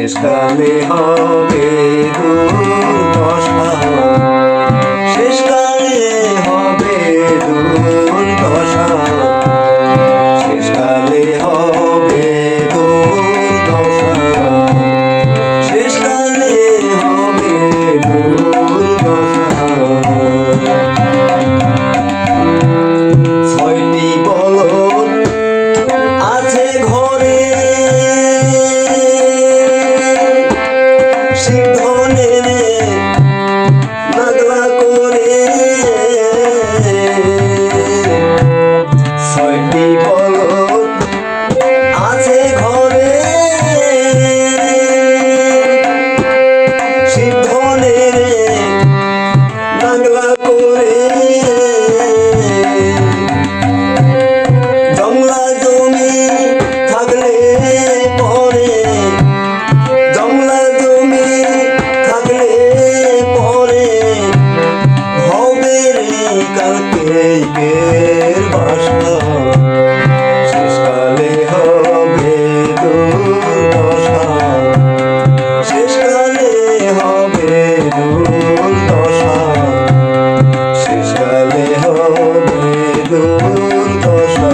শেষকালে হবে দুর্দশা, শেষকালে হবে দুর্দশা, শেষকালে হবে দুর্দশা, শেষকালে হবে দুর্দশা। ছয়টি বলদ আছে ঘরে, সিংহনের নাগলা করে। ছয়টি বলদ আছে ঘরে, সিংহনের নাগলা করে। জংলা জমি থাকলে পরে, জংলা জমি থাকলে পরে হবে রে কালকের বাসা, শেষকালে হবে দুর্দশা, শেষকালে হবে দুর্দশা, শেষকালে হবে দুর্দশা।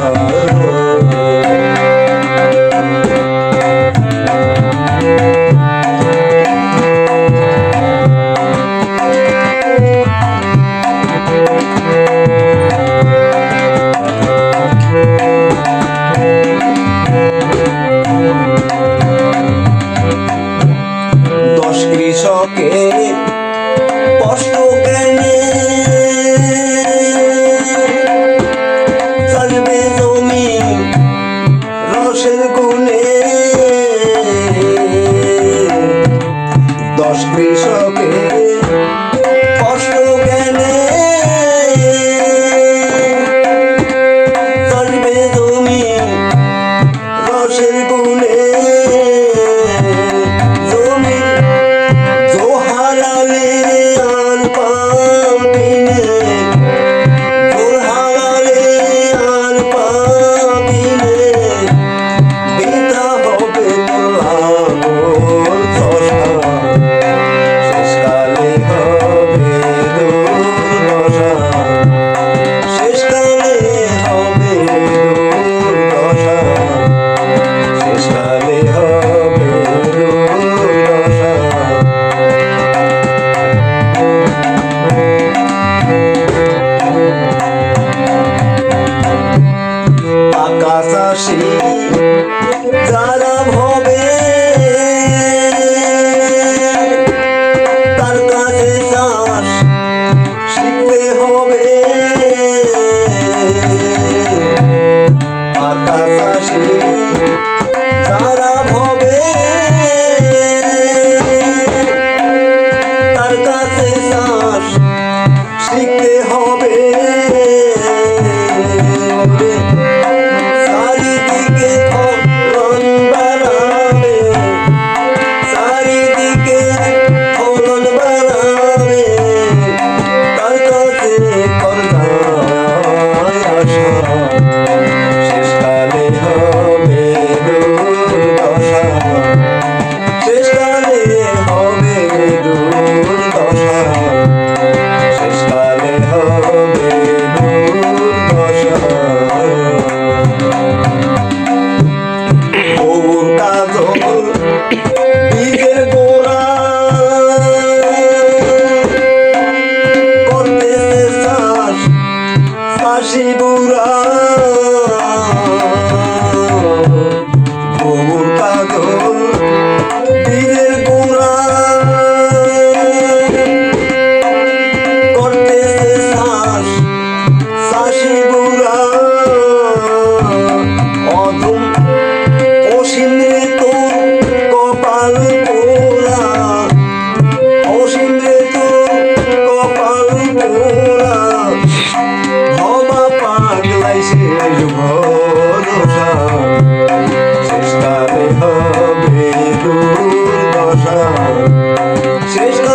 দশ কৃষকের কষ্ট কেনে চলবে জমি রসের গুণে। দশ কৃষকের কষ্ট কেনে চলবে জমি রসের গুণে। আকাশাসী যারা ভবে তার কাছে চাষ শিখতে হবে। আকাশাসী যারা ভবে তার কাছে চাষ শিখতে হবে। চারিদিকে ফলন বাড়াবে, চারিদিকে ফলন বাড়াবে, তার কাছে করজায় আশা, শেষকালে হবে দুর্দশা, শেষকালে হবে দুর্দশা, শেষকালে হবে দুর্দশা। বউর কাজল বীজের গোড়া করতেছে চাষ চাষি বুড়া। বউর কাজল বীজের গোড়া করতেছে চাষ চাষি বুড়া। অধম অসীম রে তোর কপাল পোড়া, অসীম রে তোর কপাল পোড়া। হবা পাগলাই শেষ ভরসা, শেষকালে হবে দুর্দশা, শেষকালে